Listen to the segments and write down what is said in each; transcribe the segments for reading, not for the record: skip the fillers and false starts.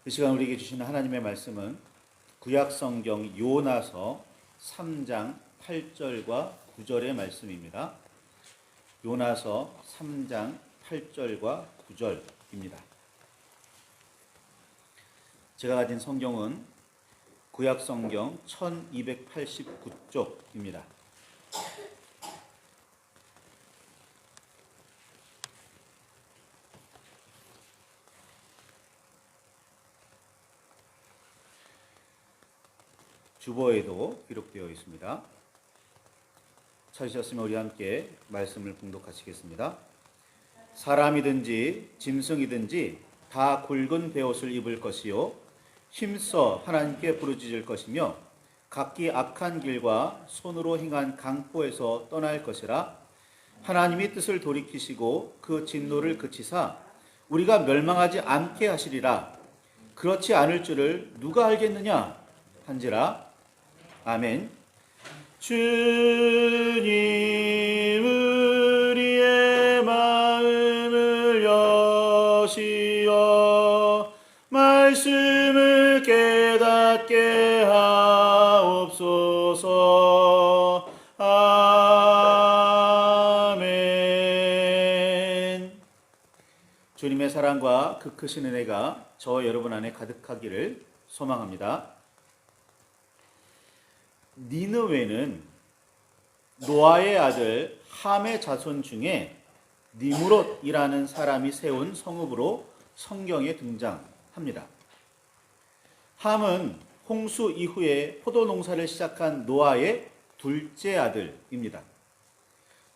이 시간 우리에게 주시는 하나님의 말씀은 구약성경 요나서 3장 8절과 9절의 말씀입니다. 요나서 3장 8절과 9절입니다. 제가 가진 성경은 구약성경 1289쪽입니다. 주보에도 기록되어 있습니다. 찾으셨으면 우리 함께 말씀을 봉독하시겠습니다. 사람이든지 짐승이든지 다 굵은 베옷을 입을 것이요 힘써 하나님께 부르짖을 것이며 각기 악한 길과 손으로 행한 강포에서 떠날 것이라. 하나님이 뜻을 돌이키시고 그 진노를 그치사 우리가 멸망하지 않게 하시리라. 그렇지 않을 줄을 누가 알겠느냐 한지라. 아멘. 주님 우리의 마음을 여시어 말씀을 깨닫게 하옵소서. 아멘. 주님의 사랑과 그 크신 은혜가 저와 여러분 안에 가득하기를 소망합니다. 니느웨는 노아의 아들 함의 자손 중에 니므롯이라는 사람이 세운 성읍으로 성경에 등장합니다. 함은 홍수 이후에 포도 농사를 시작한 노아의 둘째 아들입니다.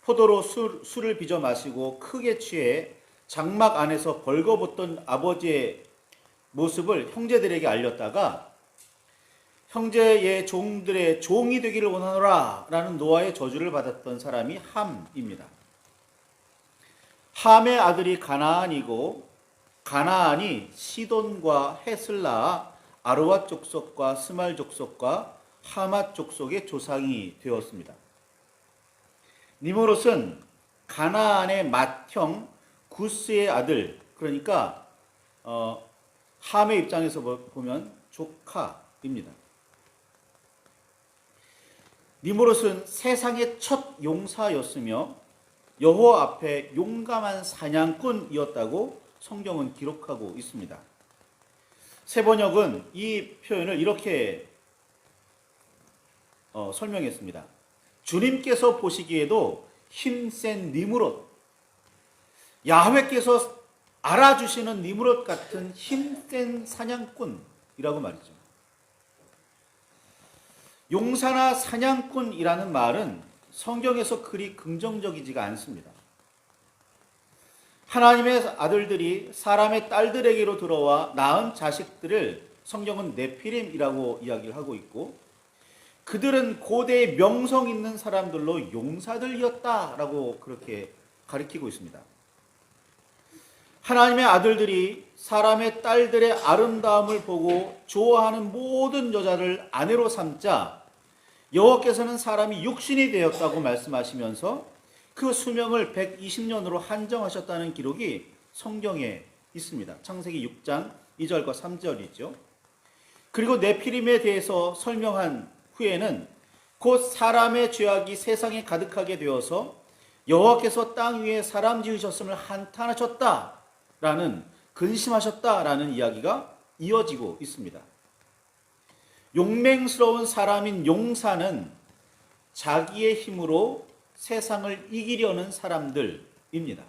포도로 술을 빚어 마시고 크게 취해 장막 안에서 벌거벗던 아버지의 모습을 형제들에게 알렸다가 형제의 종들의 종이 되기를 원하노라 라는 노아의 저주를 받았던 사람이 함입니다. 함의 아들이 가나안이고 가나안이 시돈과 헤슬 낳아 아르와 족속과 스말 족속과 하맛 족속의 조상이 되었습니다. 니므롯은 가나안의 맏형 구스의 아들, 그러니까 함의 입장에서 보면 조카입니다. 니므롯은 세상의 첫 용사였으며 여호와 앞에 용감한 사냥꾼이었다고 성경은 기록하고 있습니다. 세번역은 이 표현을 이렇게 설명했습니다. 주님께서 보시기에도 힘센 니므롯, 야훼께서 알아주시는 니므롯 같은 힘센 사냥꾼이라고 말이죠. 용사나 사냥꾼이라는 말은 성경에서 그리 긍정적이지가 않습니다. 하나님의 아들들이 사람의 딸들에게로 들어와 낳은 자식들을 성경은 네피림이라고 이야기를 하고 있고, 그들은 고대의 명성 있는 사람들로 용사들이었다라고 그렇게 가리키고 있습니다. 하나님의 아들들이 사람의 딸들의 아름다움을 보고 좋아하는 모든 여자를 아내로 삼자 여호와께서는 사람이 육신이 되었다고 말씀하시면서 그 수명을 120년으로 한정하셨다는 기록이 성경에 있습니다. 창세기 6장 2절과 3절이죠. 그리고 네피림에 대해서 설명한 후에는 곧 사람의 죄악이 세상에 가득하게 되어서 여호와께서 땅 위에 사람 지으셨음을 한탄하셨다라는, 근심하셨다라는 이야기가 이어지고 있습니다. 용맹스러운 사람인 용사는 자기의 힘으로 세상을 이기려는 사람들입니다.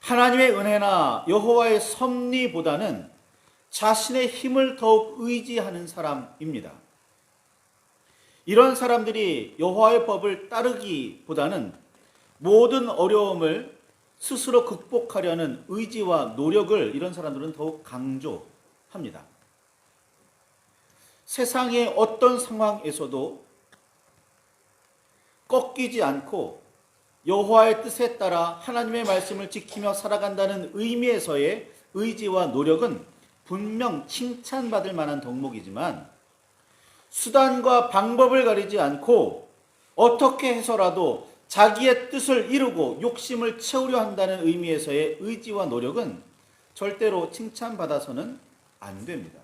하나님의 은혜나 여호와의 섭리보다는 자신의 힘을 더욱 의지하는 사람입니다. 이런 사람들이 여호와의 법을 따르기보다는 모든 어려움을 스스로 극복하려는 의지와 노력을 이런 사람들은 더욱 강조합니다. 세상의 어떤 상황에서도 꺾이지 않고 여호와의 뜻에 따라 하나님의 말씀을 지키며 살아간다는 의미에서의 의지와 노력은 분명 칭찬받을 만한 덕목이지만, 수단과 방법을 가리지 않고 어떻게 해서라도 자기의 뜻을 이루고 욕심을 채우려 한다는 의미에서의 의지와 노력은 절대로 칭찬받아서는 안 됩니다.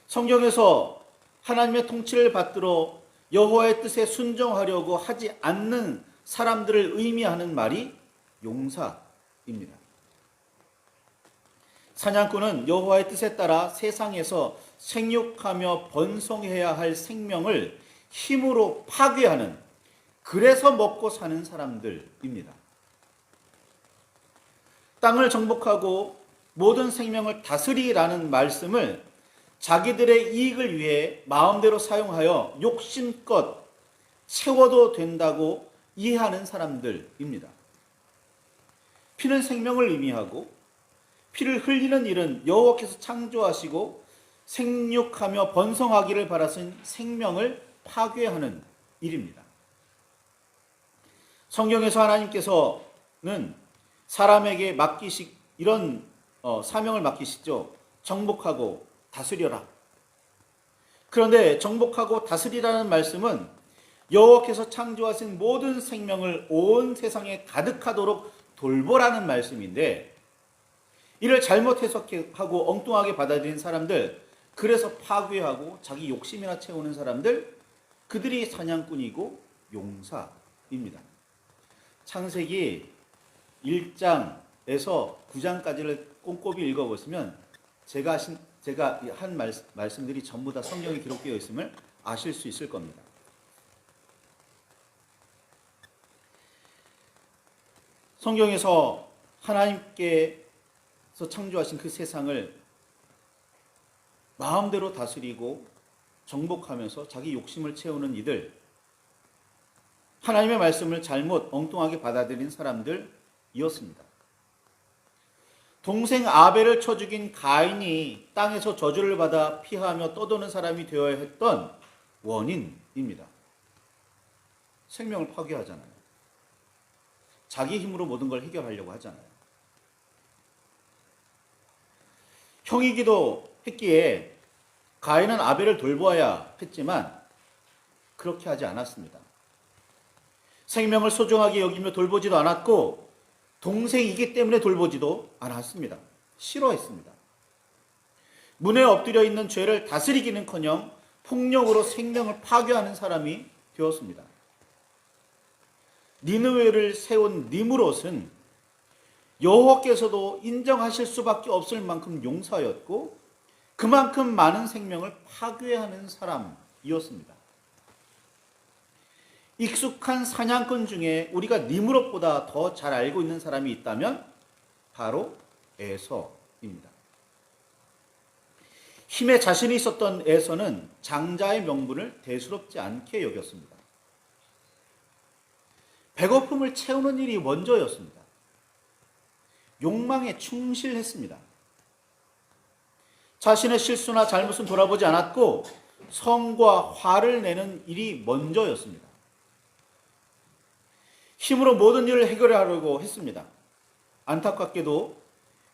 성경에서 하나님의 통치를 받들어 여호와의 뜻에 순종하려고 하지 않는 사람들을 의미하는 말이 용사입니다. 사냥꾼은 여호와의 뜻에 따라 세상에서 생육하며 번성해야 할 생명을 힘으로 파괴하는, 그래서 먹고 사는 사람들입니다. 땅을 정복하고 모든 생명을 다스리라는 말씀을 자기들의 이익을 위해 마음대로 사용하여 욕심껏 채워도 된다고 이해하는 사람들입니다. 피는 생명을 의미하고 피를 흘리는 일은 여호와께서 창조하시고 생육하며 번성하기를 바라신 생명을 파괴하는 일입니다. 성경에서 하나님께서는 사람에게 이런 사명을 맡기시죠. 정복하고 다스려라. 그런데 정복하고 다스리라는 말씀은 여호와께서 창조하신 모든 생명을 온 세상에 가득하도록 돌보라는 말씀인데, 이를 잘못 해석하고 엉뚱하게 받아들인 사람들, 그래서 파괴하고 자기 욕심이나 채우는 사람들, 그들이 사냥꾼이고 용사입니다. 창세기 1장에서 9장까지를 꼼꼼히 읽어보시면 제가 한 말씀들이 전부 다 성경에 기록되어 있음을 아실 수 있을 겁니다. 성경에서 하나님께서 창조하신 그 세상을 마음대로 다스리고 정복하면서 자기 욕심을 채우는 이들, 하나님의 말씀을 잘못 엉뚱하게 받아들인 사람들이었습니다. 동생 아벨을 쳐 죽인 가인이 땅에서 저주를 받아 피하며 떠도는 사람이 되어야 했던 원인입니다. 생명을 파괴하잖아요. 자기 힘으로 모든 걸 해결하려고 하잖아요. 형이기도 했기에 가인은 아벨을 돌보아야 했지만 그렇게 하지 않았습니다. 생명을 소중하게 여기며 돌보지도 않았고 동생이기 때문에 돌보지도 않았습니다. 싫어했습니다. 문에 엎드려 있는 죄를 다스리기는커녕 폭력으로 생명을 파괴하는 사람이 되었습니다. 니느웨를 세운 니므롯은 여호와께서도 인정하실 수밖에 없을 만큼 용사였고 그만큼 많은 생명을 파괴하는 사람이었습니다. 익숙한 사냥꾼 중에 우리가 니므롯보다 더 잘 알고 있는 사람이 있다면 바로 에서입니다. 힘에 자신이 있었던 에서는 장자의 명분을 대수롭지 않게 여겼습니다. 배고픔을 채우는 일이 먼저였습니다. 욕망에 충실했습니다. 자신의 실수나 잘못은 돌아보지 않았고 성과 화를 내는 일이 먼저였습니다. 힘으로 모든 일을 해결하려고 했습니다. 안타깝게도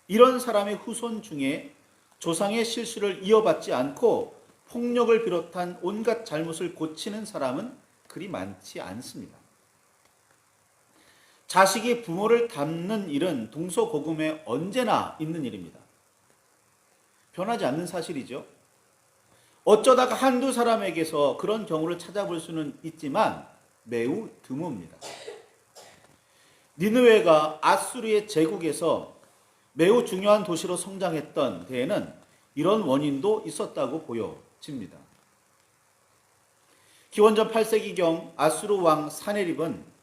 이런 사람의 후손 중에 조상의 실수를 이어받지 않고 폭력을 비롯한 온갖 잘못을 고치는 사람은 그리 많지 않습니다. 자식이 부모를 닮는 일은 동서고금에 언제나 있는 일입니다. 변하지 않는 사실이죠. 어쩌다가 한두 사람에게서 그런 경우를 찾아볼 수는 있지만 매우 드뭅니다. 니느웨가 아수르의 제국에서 매우 중요한 도시로 성장했던 데에는 이런 원인도 있었다고 보여집니다. 기원전 8세기경 아수르 왕 사네립은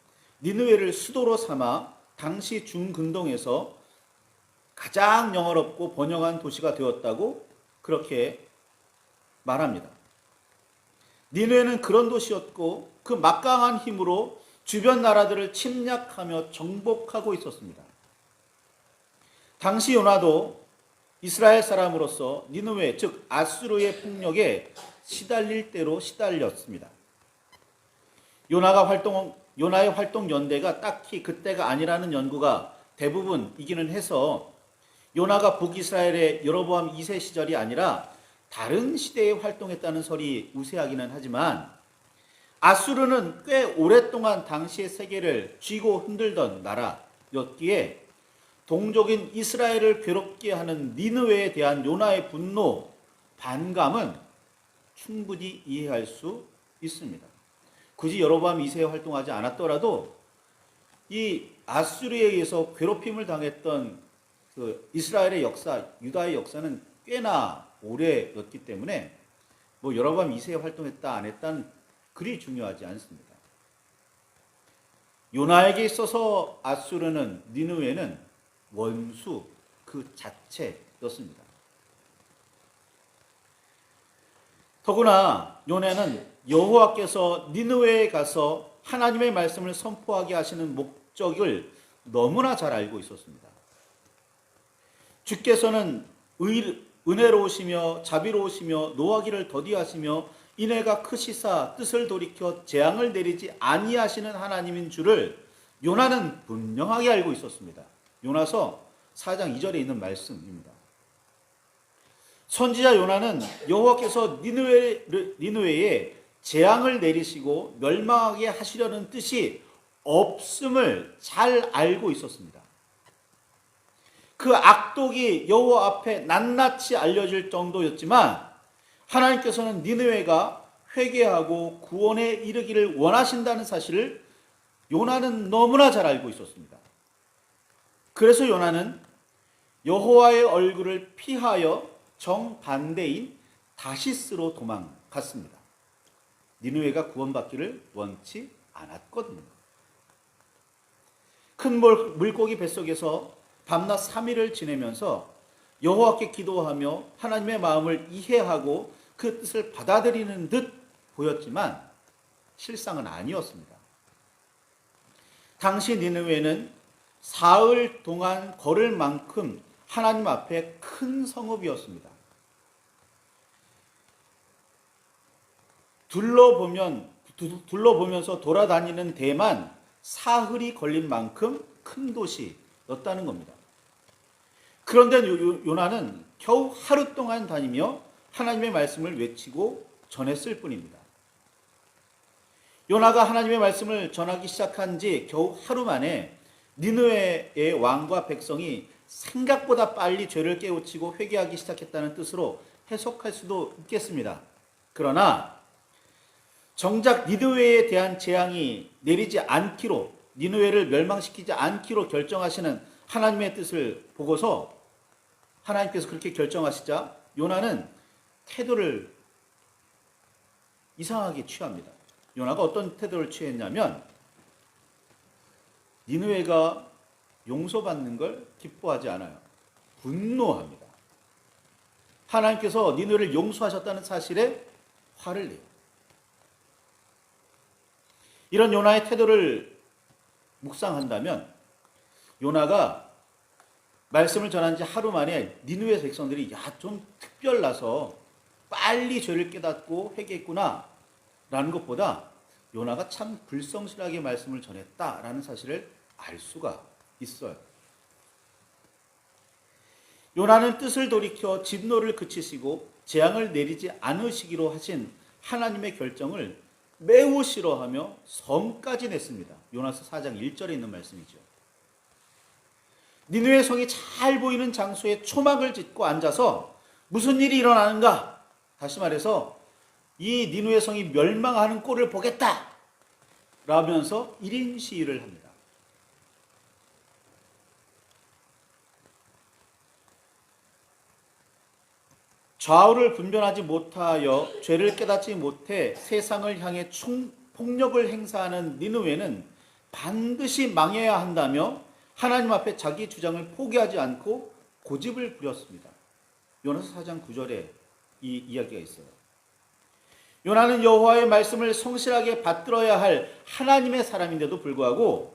니느웨를 수도로 삼아 당시 중근동에서 가장 영화롭고 번영한 도시가 되었다고 그렇게 말합니다. 니느웨는 그런 도시였고 그 막강한 힘으로 주변 나라들을 침략하며 정복하고 있었습니다. 당시 요나도 이스라엘 사람으로서 니느웨 즉 아수르의 폭력에 시달릴 대로 시달렸습니다. 요나의 활동 연대가 딱히 그때가 아니라는 연구가 대부분이기는 해서 요나가 북이스라엘의 여로보암 2세 시절이 아니라 다른 시대에 활동했다는 설이 우세하기는 하지만 아수르는 꽤 오랫동안 당시의 세계를 쥐고 흔들던 나라였기에 동족인 이스라엘을 괴롭게 하는 니느웨에 대한 요나의 분노, 반감은 충분히 이해할 수 있습니다. 굳이 여로보암 2세에 활동하지 않았더라도 이 아수르에 의해서 괴롭힘을 당했던 그 이스라엘의 역사, 유다의 역사는 꽤나 오래였기 때문에 뭐 여로보암 2세에 활동했다 안 했다는 그리 중요하지 않습니다. 요나에게 있어서 아수르는, 니느웨는 원수 그 자체였습니다. 더구나 요나는 여호와께서 니느웨에 가서 하나님의 말씀을 선포하게 하시는 목적을 너무나 잘 알고 있었습니다. 주께서는 은혜로우시며 자비로우시며 노하기를 더디하시며 인애가 크시사 뜻을 돌이켜 재앙을 내리지 아니하시는 하나님인 줄을 요나는 분명하게 알고 있었습니다. 요나서 4장 2절에 있는 말씀입니다. 선지자 요나는 여호와께서 니느웨에 재앙을 내리시고 멸망하게 하시려는 뜻이 없음을 잘 알고 있었습니다. 그 악독이 여호와 앞에 낱낱이 알려질 정도였지만 하나님께서는 니느웨가 회개하고 구원에 이르기를 원하신다는 사실을 요나는 너무나 잘 알고 있었습니다. 그래서 요나는 여호와의 얼굴을 피하여 정반대인 다시스로 도망갔습니다. 니느웨가 구원받기를 원치 않았거든요. 큰 물고기 뱃속에서 밤낮 3일을 지내면서 여호와께 기도하며 하나님의 마음을 이해하고 그 뜻을 받아들이는 듯 보였지만 실상은 아니었습니다. 당시 니느웨는 사흘 동안 걸을 만큼 하나님 앞에 큰 성읍이었습니다. 둘러보면서 돌아다니는 데만 사흘이 걸린 만큼 큰 도시였다는 겁니다. 그런데 요나는 겨우 하루 동안 다니며 하나님의 말씀을 외치고 전했을 뿐입니다. 요나가 하나님의 말씀을 전하기 시작한 지 겨우 하루 만에 니느웨의 왕과 백성이 생각보다 빨리 죄를 깨우치고 회개하기 시작했다는 뜻으로 해석할 수도 있겠습니다. 그러나 정작 니느웨에 대한 재앙이 내리지 않기로, 니느웨를 멸망시키지 않기로 결정하시는 하나님의 뜻을 보고서 하나님께서 그렇게 결정하시자 요나는 태도를 이상하게 취합니다. 요나가 어떤 태도를 취했냐면 니느웨가 용서받는 걸 기뻐하지 않아요. 분노합니다. 하나님께서 니느웨를 용서하셨다는 사실에 화를 내요. 이런 요나의 태도를 묵상한다면 요나가 말씀을 전한 지 하루 만에 니느웨 백성들이 좀 특별나서 빨리 죄를 깨닫고 회개했구나 라는 것보다 요나가 참 불성실하게 말씀을 전했다라는 사실을 알 수가 있어요. 요나는 뜻을 돌이켜 진노를 그치시고 재앙을 내리지 않으시기로 하신 하나님의 결정을 매우 싫어하며 성까지 냈습니다. 요나서 4장 1절에 있는 말씀이죠. 니느웨 성이 잘 보이는 장소에 초막을 짓고 앉아서 무슨 일이 일어나는가? 다시 말해서 이 니느웨 성이 멸망하는 꼴을 보겠다! 라면서 1인 시위를 합니다. 좌우를 분별하지 못하여 죄를 깨닫지 못해 세상을 향해 폭력을 행사하는 니느웨는 반드시 망해야 한다며 하나님 앞에 자기 주장을 포기하지 않고 고집을 부렸습니다. 요나서 4장 9절에 이 이야기가 있어요. 요나는 여호와의 말씀을 성실하게 받들어야 할 하나님의 사람인데도 불구하고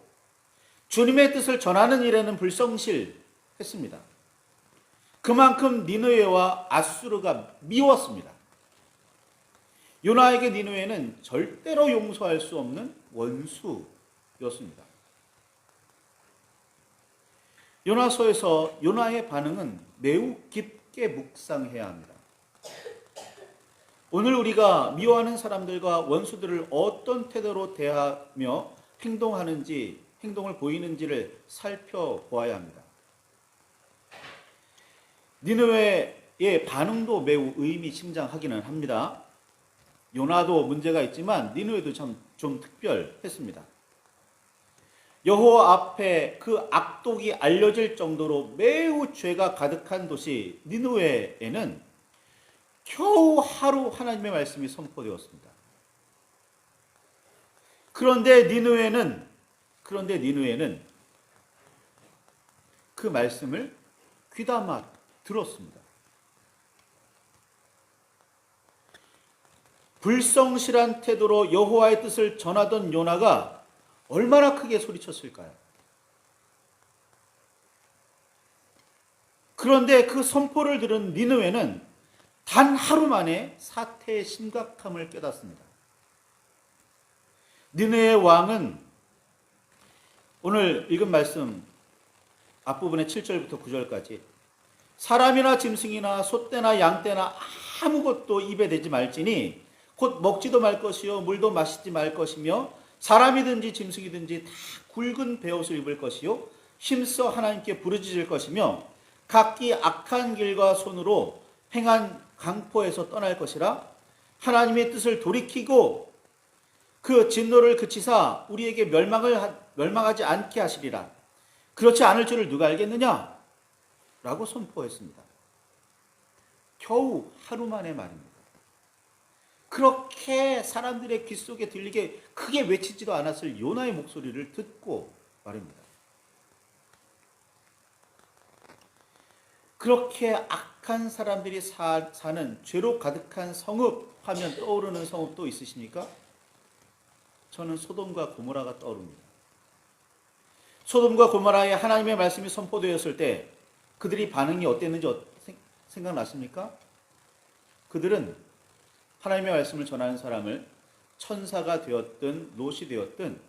주님의 뜻을 전하는 일에는 불성실했습니다. 그만큼 니느웨와 아수르가 미웠습니다. 요나에게 니느웨는 절대로 용서할 수 없는 원수였습니다. 요나서에서 요나의 반응은 매우 깊게 묵상해야 합니다. 오늘 우리가 미워하는 사람들과 원수들을 어떤 태도로 대하며 행동을 보이는지를 살펴보아야 합니다. 니느웨의 반응도 매우 의미심장하기는 합니다. 요나도 문제가 있지만 니느웨도 참 좀 특별했습니다. 여호와 앞에 그 악독이 알려질 정도로 매우 죄가 가득한 도시 니느웨에는 겨우 하루 하나님의 말씀이 선포되었습니다. 그런데 니느웨는 그 말씀을 귀담아 들었습니다. 불성실한 태도로 여호와의 뜻을 전하던 요나가 얼마나 크게 소리쳤을까요? 그런데 그 선포를 들은 니느웨는 단 하루 만에 사태의 심각함을 깨닫습니다. 니느웨 왕은 오늘 읽은 말씀 앞부분의 7절부터 9절까지 사람이나 짐승이나 소떼나 양떼나 아무것도 입에 대지 말지니 곧 먹지도 말 것이요 물도 마시지 말 것이며 사람이든지 짐승이든지 다 굵은 베옷을 입을 것이요 힘써 하나님께 부르짖을 것이며 각기 악한 길과 손으로 행한 강포에서 떠날 것이라. 하나님의 뜻을 돌이키고 그 진노를 그치사 우리에게 멸망하지 않게 하시리라. 그렇지 않을 줄을 누가 알겠느냐? 라고 선포했습니다. 겨우 하루 만의 말입니다. 그렇게 사람들의 귀 속에 들리게 크게 외치지도 않았을 요나의 목소리를 듣고 말입니다. 그렇게 악한 사람들이 사는 죄로 가득한 성읍 하면 떠오르는 성읍 또 있으십니까? 저는 소돔과 고모라가 떠오릅니다. 소돔과 고모라에 하나님의 말씀이 선포되었을 때 그들이 반응이 어땠는지 생각나십니까? 그들은 하나님의 말씀을 전하는 사람을 천사가 되었든 롯이 되었든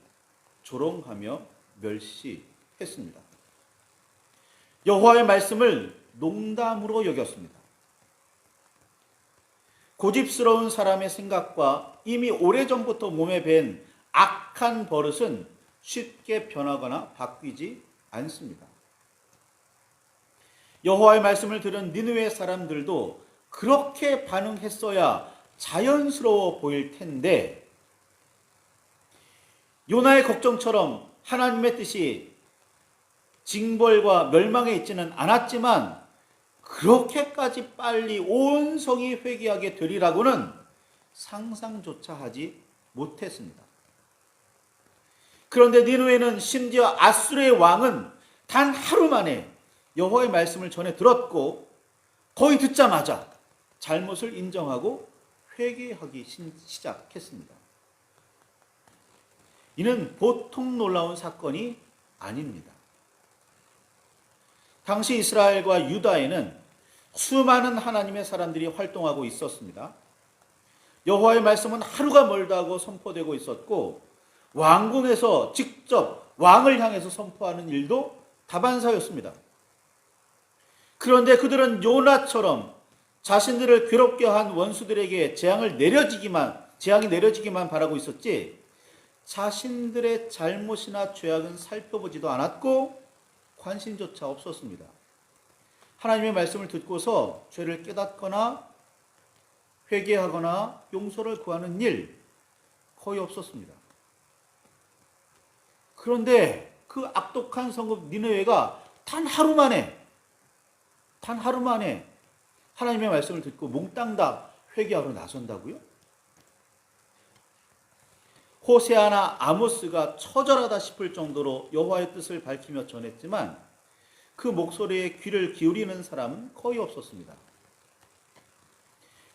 조롱하며 멸시했습니다. 여호와의 말씀을 농담으로 여겼습니다. 고집스러운 사람의 생각과 이미 오래전부터 몸에 밴 악한 버릇은 쉽게 변하거나 바뀌지 않습니다. 여호와의 말씀을 들은 니느웨 사람들도 그렇게 반응했어야 자연스러워 보일 텐데 요나의 걱정처럼 하나님의 뜻이 징벌과 멸망에 있지는 않았지만 그렇게까지 빨리 온 성이 회개하게 되리라고는 상상조차 하지 못했습니다. 그런데 니느웨는 심지어 아수르의 왕은 단 하루 만에 여호와의 말씀을 전해 들었고 거의 듣자마자 잘못을 인정하고 회개하기 시작했습니다. 이는 보통 놀라운 사건이 아닙니다. 당시 이스라엘과 유다에는 수많은 하나님의 사람들이 활동하고 있었습니다. 여호와의 말씀은 하루가 멀다 하고 선포되고 있었고 왕궁에서 직접 왕을 향해서 선포하는 일도 다반사였습니다. 그런데 그들은 요나처럼 자신들을 괴롭게 한 원수들에게 재앙이 내려지기만 바라고 있었지 자신들의 잘못이나 죄악은 살펴보지도 않았고 관심조차 없었습니다. 하나님의 말씀을 듣고서 죄를 깨닫거나 회개하거나 용서를 구하는 일 거의 없었습니다. 그런데 그 악독한 성읍 니느웨가 단 하루 만에 하나님의 말씀을 듣고 몽땅 다 회개하러 나선다고요? 호세아나 아모스가 처절하다 싶을 정도로 여호와의 뜻을 밝히며 전했지만 그 목소리에 귀를 기울이는 사람은 거의 없었습니다.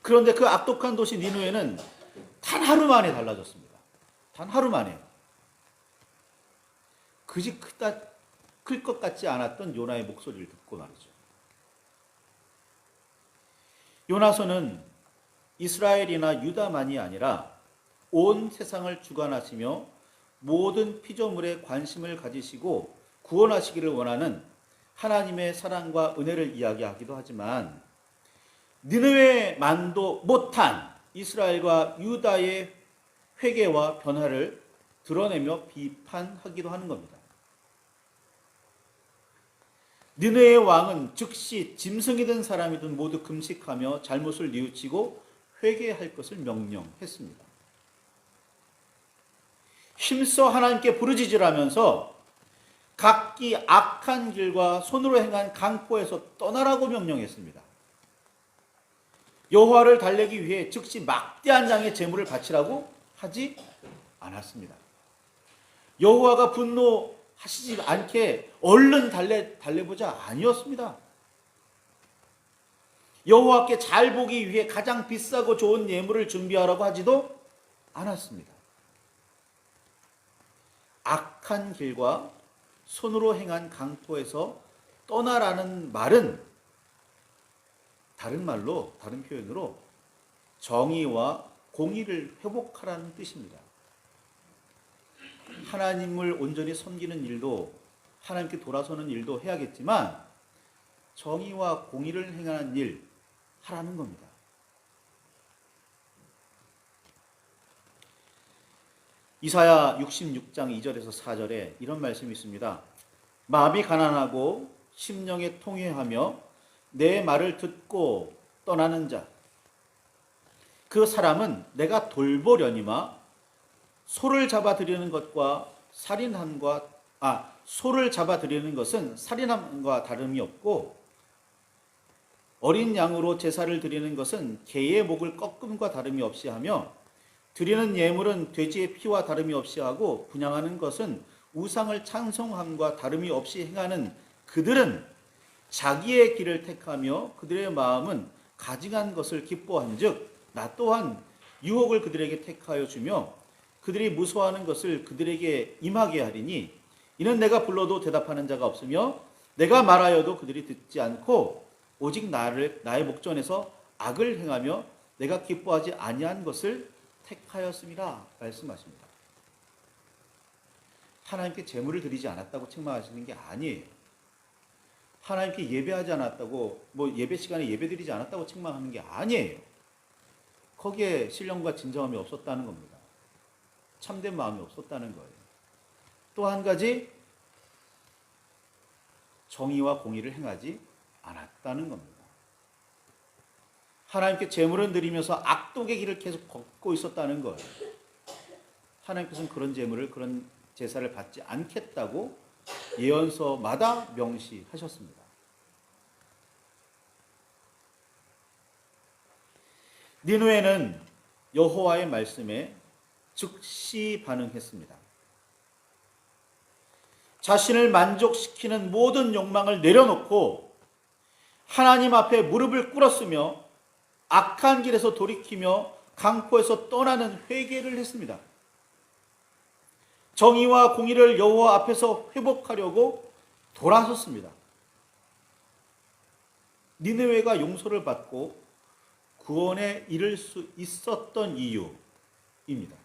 그런데 그 악독한 도시 니느웨는 단 하루 만에 달라졌습니다. 단 하루 만에. 그지 클 것 같지 않았던 요나의 목소리를 듣고 말이죠. 요나서는 이스라엘이나 유다만이 아니라 온 세상을 주관하시며 모든 피조물에 관심을 가지시고 구원하시기를 원하는 하나님의 사랑과 은혜를 이야기하기도 하지만 니느웨만도 못한 이스라엘과 유다의 회개와 변화를 드러내며 비판하기도 하는 겁니다. 느헤의 왕은 즉시 짐승이든 사람이든 모두 금식하며 잘못을 뉘우치고 회개할 것을 명령했습니다. 힘써 하나님께 부르짖으라면서 각기 악한 길과 손으로 행한 강포에서 떠나라고 명령했습니다. 여호와를 달래기 위해 즉시 막대한 양의 제물을 바치라고 하지 않았습니다. 여호와가 분노하시지 않게 얼른 달래보자 아니었습니다. 여호와께 잘 보기 위해 가장 비싸고 좋은 예물을 준비하라고 하지도 않았습니다. 악한 길과 손으로 행한 강포에서 떠나라는 말은 다른 표현으로 정의와 공의를 회복하라는 뜻입니다. 하나님을 온전히 섬기는 일도 하나님께 돌아서는 일도 해야겠지만 정의와 공의를 행하는 일 하라는 겁니다. 이사야 66장 2절에서 4절에 이런 말씀이 있습니다. 마음이 가난하고 심령에 통회하며 내 말을 듣고 떠나는 자, 그 사람은 내가 돌보려니와 소를 잡아들이는 것과 소를 잡아들이는 것은 살인함과 다름이 없고 어린 양으로 제사를 드리는 것은 개의 목을 꺾음과 다름이 없이 하며 드리는 예물은 돼지의 피와 다름이 없이 하고 분향하는 것은 우상을 찬송함과 다름이 없이 행하는 그들은 자기의 길을 택하며 그들의 마음은 가증한 것을 기뻐한즉 나 또한 유혹을 그들에게 택하여 주며 그들이 무서워하는 것을 그들에게 임하게 하리니 이는 내가 불러도 대답하는 자가 없으며 내가 말하여도 그들이 듣지 않고 오직 나의 목전에서 악을 행하며 내가 기뻐하지 아니한 것을 택하였습니다. 말씀하십니다. 하나님께 제물을 드리지 않았다고 책망하시는 게 아니에요. 하나님께 예배하지 않았다고 예배 시간에 예배드리지 않았다고 책망하는 게 아니에요. 거기에 신령과 진정함이 없었다는 겁니다. 참된 마음이 없었다는 거예요. 또 한 가지 정의와 공의를 행하지 않았다는 겁니다. 하나님께 제물을 드리면서 악독의 길을 계속 걷고 있었다는 거예요. 하나님께서는 그런 제물을 그런 제사를 받지 않겠다고 예언서마다 명시하셨습니다. 니느웨는 여호와의 말씀에 즉시 반응했습니다. 자신을 만족시키는 모든 욕망을 내려놓고 하나님 앞에 무릎을 꿇었으며 악한 길에서 돌이키며 강포에서 떠나는 회개를 했습니다. 정의와 공의를 여호와 앞에서 회복하려고 돌아섰습니다. 니느웨가 용서를 받고 구원에 이를 수 있었던 이유입니다.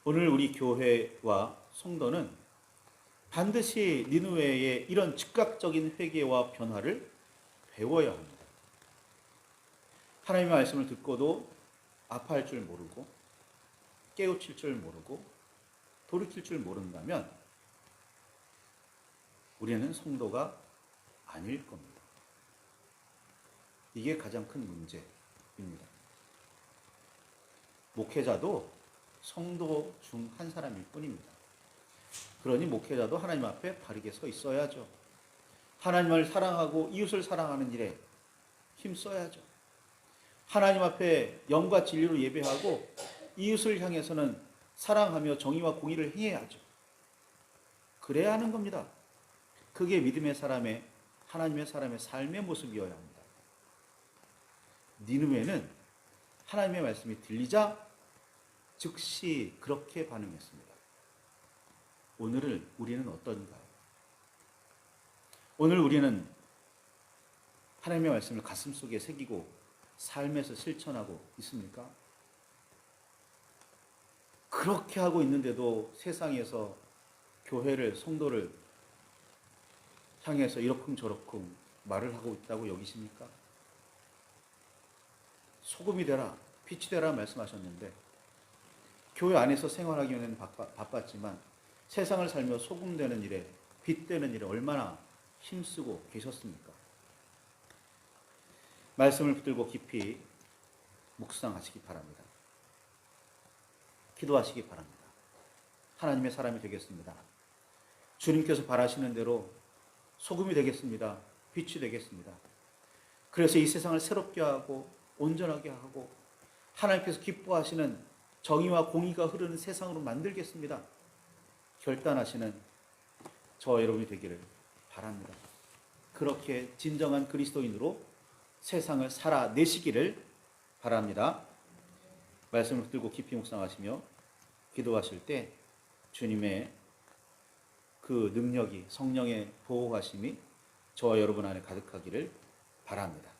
오늘 우리 교회와 성도는 반드시 니느웨의 이런 즉각적인 회개와 변화를 배워야 합니다. 하나님의 말씀을 듣고도 아파할 줄 모르고 깨우칠 줄 모르고 돌이킬 줄 모른다면 우리는 성도가 아닐 겁니다. 이게 가장 큰 문제입니다. 목회자도 성도 중 한 사람일 뿐입니다. 그러니 목회자도 하나님 앞에 바르게 서 있어야죠. 하나님을 사랑하고 이웃을 사랑하는 일에 힘써야죠. 하나님 앞에 영과 진리로 예배하고 이웃을 향해서는 사랑하며 정의와 공의를 행해야죠. 그래야 하는 겁니다. 그게 믿음의 사람의, 하나님의 사람의 삶의 모습이어야 합니다. 니느웨는 하나님의 말씀이 들리자 즉시 그렇게 반응했습니다. 오늘 우리는 어떤가요? 오늘 우리는 하나님의 말씀을 가슴속에 새기고 삶에서 실천하고 있습니까? 그렇게 하고 있는데도 세상에서 교회를, 성도를 향해서 이러쿵저러쿵 말을 하고 있다고 여기십니까? 소금이 되라, 빛이 되라 말씀하셨는데 교회 안에서 생활하기에는 바빴지만 세상을 살며 소금 되는 일에 빗대는 일에 얼마나 힘쓰고 계셨습니까? 말씀을 붙들고 깊이 묵상하시기 바랍니다. 기도하시기 바랍니다. 하나님의 사람이 되겠습니다. 주님께서 바라시는 대로 소금이 되겠습니다. 빛이 되겠습니다. 그래서 이 세상을 새롭게 하고 온전하게 하고 하나님께서 기뻐하시는 정의와 공의가 흐르는 세상으로 만들겠습니다. 결단하시는 저와 여러분이 되기를 바랍니다. 그렇게 진정한 그리스도인으로 세상을 살아내시기를 바랍니다. 말씀을 들고 깊이 묵상하시며 기도하실 때 주님의 그 능력이 성령의 보호하심이 저와 여러분 안에 가득하기를 바랍니다.